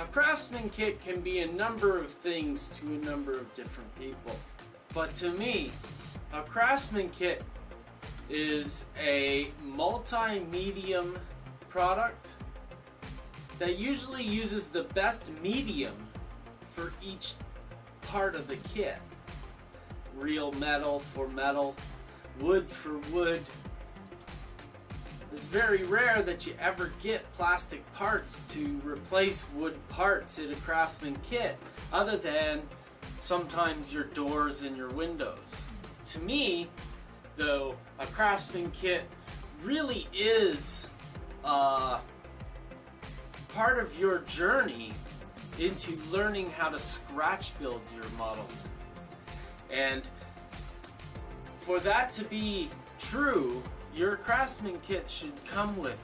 A Craftsman kit can be a number of things to a number of different people. But to me, a Craftsman kit is a multi-medium product that usually uses the best medium for each part of the kit. Real metal for metal, wood for wood. It's very rare that you ever get plastic parts to replace wood parts in a Craftsman kit, other than sometimes your doors and your windows. To me, though, a Craftsman kit really is part of your journey into learning how to scratch build your models. And for that to be true, your Craftsman kit should come with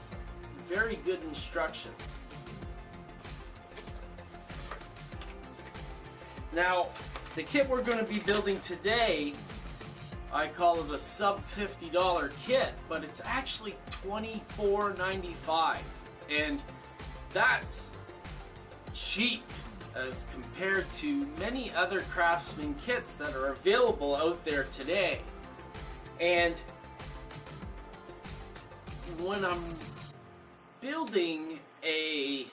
very good instructions. Now, the kit we're going to be building today, I call it a sub $50 kit, but it's actually $24.95, and that's cheap as compared to many other Craftsman kits that are available out there today. And when I'm building a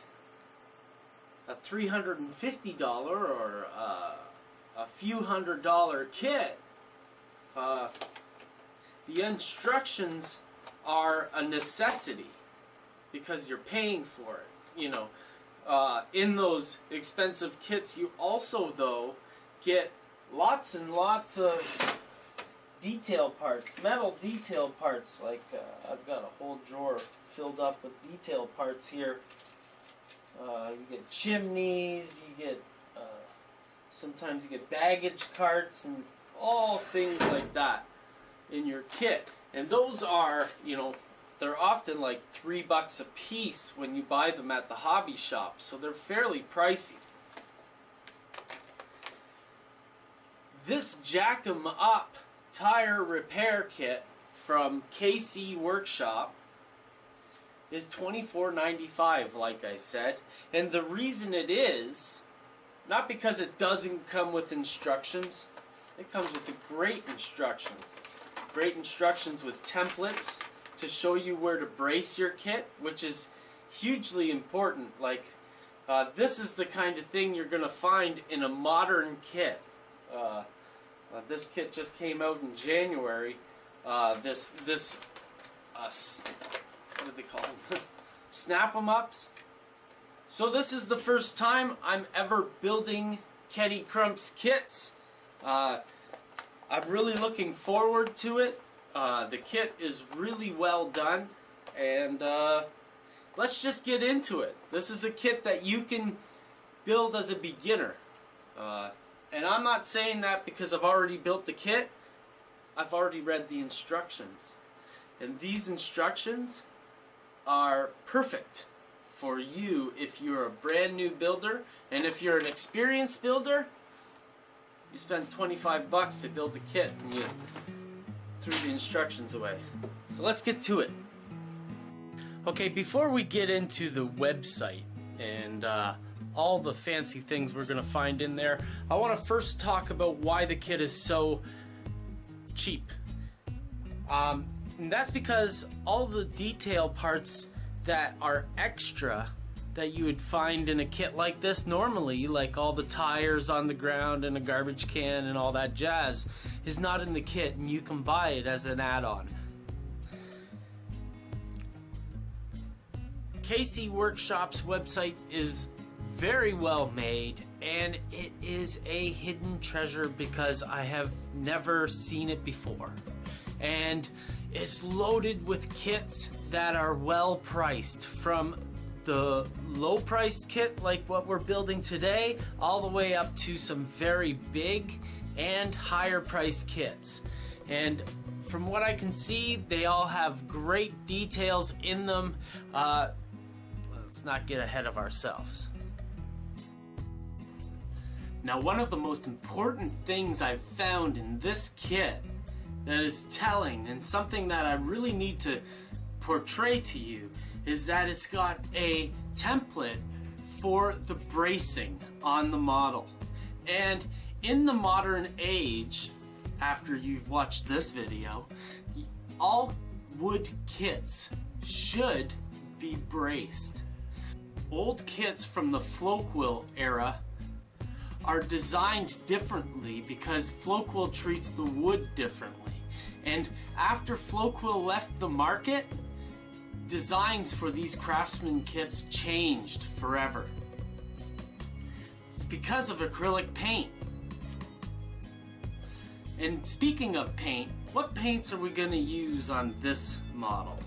$350 or a few $100 kit, the instructions are a necessity because you're paying for it. You know, in those expensive kits, you also, though, get lots and lots of detail parts, metal detail parts. Like I've got a whole drawer filled up with detail parts here. You get chimneys, you get sometimes you get baggage carts and all things like that in your kit. And those are, you know, they're often like $3 a piece when you buy them at the hobby shop, so they're fairly pricey. This JaSM Up tire repair kit from KC Workshop is $24.95, like I said. And the reason it is, not because it doesn't come with instructions, it comes with great instructions. Great instructions with templates to show you where to brace your kit, which is hugely important. Like, this is the kind of thing you're going to find in a modern kit. This kit just came out in January. What do they call them? Snap 'em ups. So this is the first time I'm ever building Kenny Crump's kits. I'm really looking forward to it. The kit is really well done, and let's just get into it. This is a kit that you can build as a beginner. And I'm not saying that because I've already built the kit. I've already read the instructions. And these instructions are perfect for you if you're a brand new builder. And if you're an experienced builder, you spend $25 to build the kit and you threw the instructions away. So let's get to it. Okay, before we get into the website and all the fancy things we're going to find in there, I want to first talk about why the kit is so cheap. And that's because all the detail parts that are extra that you would find in a kit like this normally, like all the tires on the ground and a garbage can and all that jazz, is not in the kit, and you can buy it as an add-on. KC Workshop's website is very well made, and it is a hidden treasure because I have never seen it before. And it's loaded with kits that are well priced, from the low priced kit like what we're building today all the way up to some very big and higher priced kits. And from what I can see, they all have great details in them. Let's not get ahead of ourselves. Now, one of the most important things I've found in this kit that is telling, and something that I really need to portray to you, is that it's got a template for the bracing on the model. And in the modern age, after you've watched this video, all wood kits should be braced. Old kits from the float-quill era are designed differently because float-quill treats the wood differently. And after float-quill left the market, designs for these Craftsman kits changed forever. It's because of acrylic paint. And speaking of paint, what paints are we going to use on this model?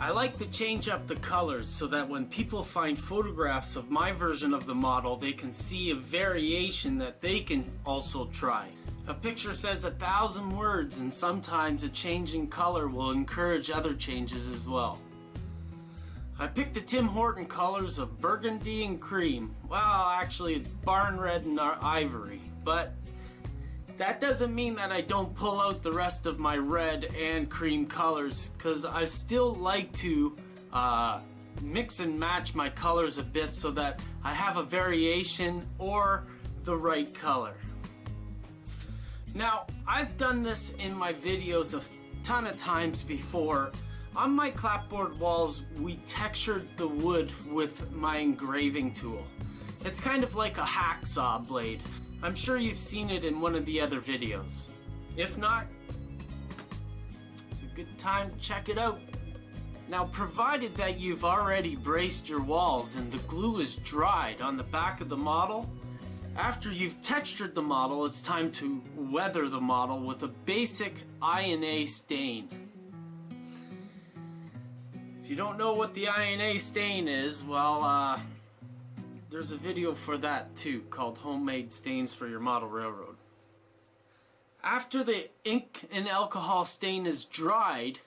I like to change up the colors so that when people find photographs of my version of the model, they can see a variation that they can also try. A picture says 1,000 words, and sometimes a change in color will encourage other changes as well. I picked the Tim Horton colors of burgundy and cream. Well, actually it's barn red and ivory, but that doesn't mean that I don't pull out the rest of my red and cream colors, because I still like to mix and match my colors a bit so that I have a variation or the right color. Now, I've done this in my videos a ton of times before. On my clapboard walls, we textured the wood with my engraving tool. It's kind of like a hacksaw blade. I'm sure you've seen it in one of the other videos. If not, it's a good time to check it out. Now, provided that you've already braced your walls and the glue is dried on the back of the model, after you've textured the model, it's time to weather the model with a basic INA stain. If you don't know what the INA stain is, well, there's a video for that too, called Homemade Stains for Your Model Railroad. After the ink and alcohol stain is dried,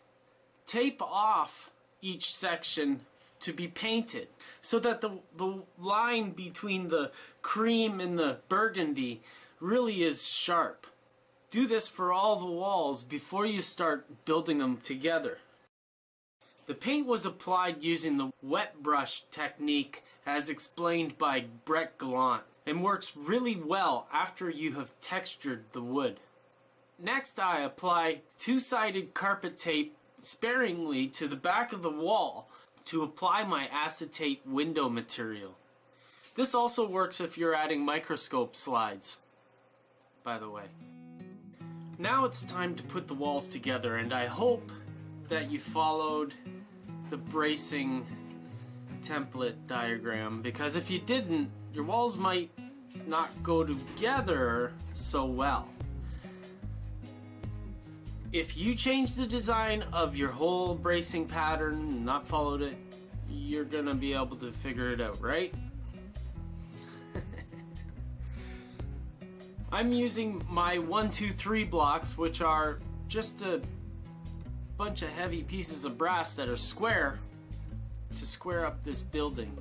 tape off each section to be painted so that the line between the cream and the burgundy really is sharp. Do this for all the walls before you start building them together. The paint was applied using the wet brush technique as explained by Brett Gallant and works really well after you have textured the wood. Next, I apply two-sided carpet tape sparingly to the back of the wall to apply my acetate window material. This also works if you're adding microscope slides, by the way. Now it's time to put the walls together, and I hope that you followed the bracing template diagram, because if you didn't, your walls might not go together so well. If you change the design of your whole bracing pattern and not followed it, you're gonna be able to figure it out, right? I'm using my 1, 2, 3 blocks, which are just a bunch of heavy pieces of brass that are square, to square up this building.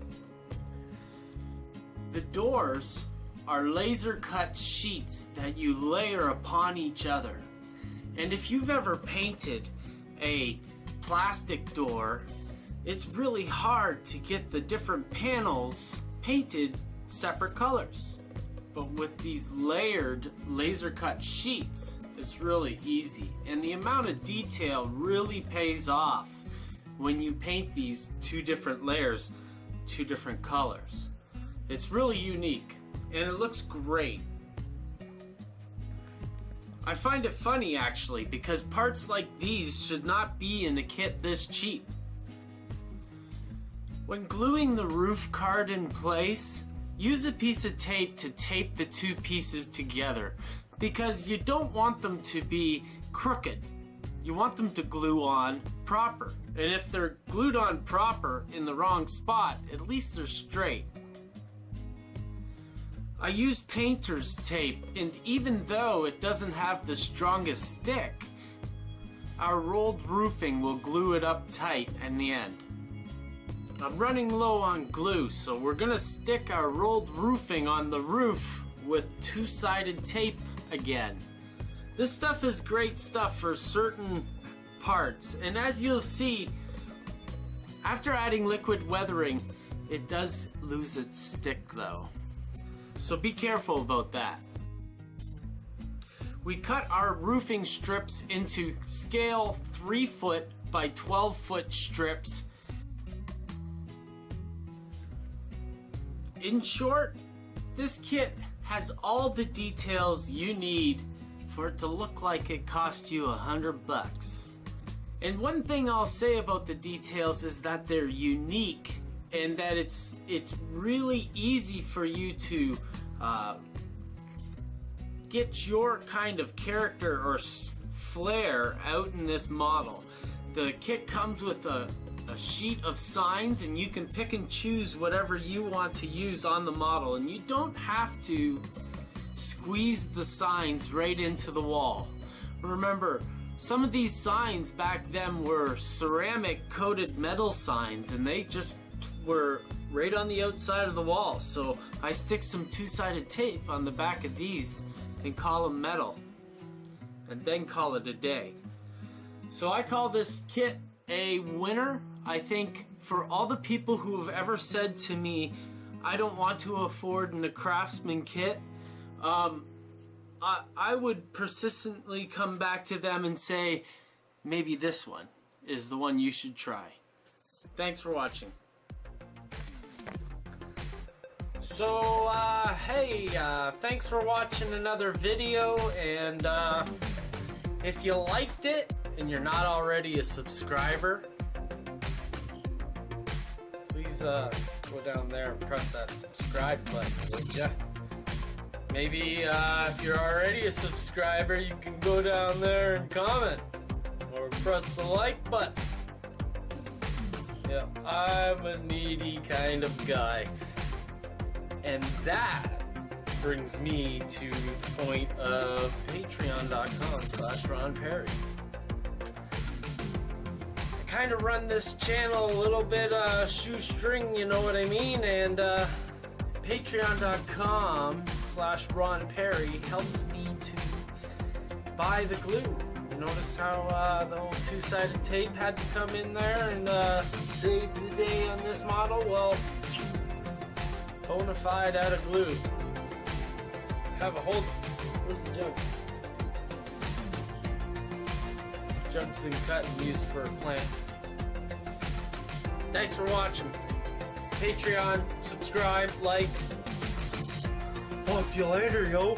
The doors are laser cut sheets that you layer upon each other. And if you've ever painted a plastic door, it's really hard to get the different panels painted separate colors. But with these layered laser cut sheets, it's really easy. And the amount of detail really pays off when you paint these two different layers, two different colors. It's really unique and it looks great. I find it funny actually, because parts like these should not be in a kit this cheap. When gluing the roof card in place, use a piece of tape to tape the two pieces together, because you don't want them to be crooked. You want them to glue on proper. And if they're glued on proper in the wrong spot, at least they're straight. I use painter's tape, and even though it doesn't have the strongest stick, our rolled roofing will glue it up tight in the end. I'm running low on glue, so we're gonna stick our rolled roofing on the roof with two-sided tape again. This stuff is great stuff for certain parts, and as you'll see, after adding liquid weathering, It does lose its stick though, so be careful about that. We cut our roofing strips into scale 3-foot by 12-foot strips. In short, this kit has all the details you need for it to look like it cost you $100. And one thing I'll say about the details is that they're unique and that it's really easy for you to get your kind of character or flair out in this model. The kit comes with a sheet of signs, and you can pick and choose whatever you want to use on the model, and you don't have to squeeze the signs right into the wall. Remember, some of these signs back then were ceramic coated metal signs, and they just were right on the outside of the wall. So I stick some two-sided tape on the back of these and call them metal, and then call it a day. So I call this kit a winner. I think for all the people who have ever said to me, I don't want to afford a Craftsman kit, I would persistently come back to them and say, maybe this one is the one you should try. Thanks for watching. So, hey, thanks for watching another video, and if you liked it and you're not already a subscriber, please go down there and press that subscribe button, would ya? Maybe if you're already a subscriber, you can go down there and comment or press the like button. Yeah, I'm a needy kind of guy. And that brings me to the point of patreon.com/Ron Pare. I kind of run this channel a little bit shoestring, you know what I mean? And patreon.com/Ron Pare helps me to buy the glue. You notice how the old two-sided tape had to come in there and save the day on this model? Well, bona fide out of glue. Have a hold. Where's the jug? Jug's been cut and used for a plant. Thanks for watching. Patreon, subscribe, like. Talk to you later, yo.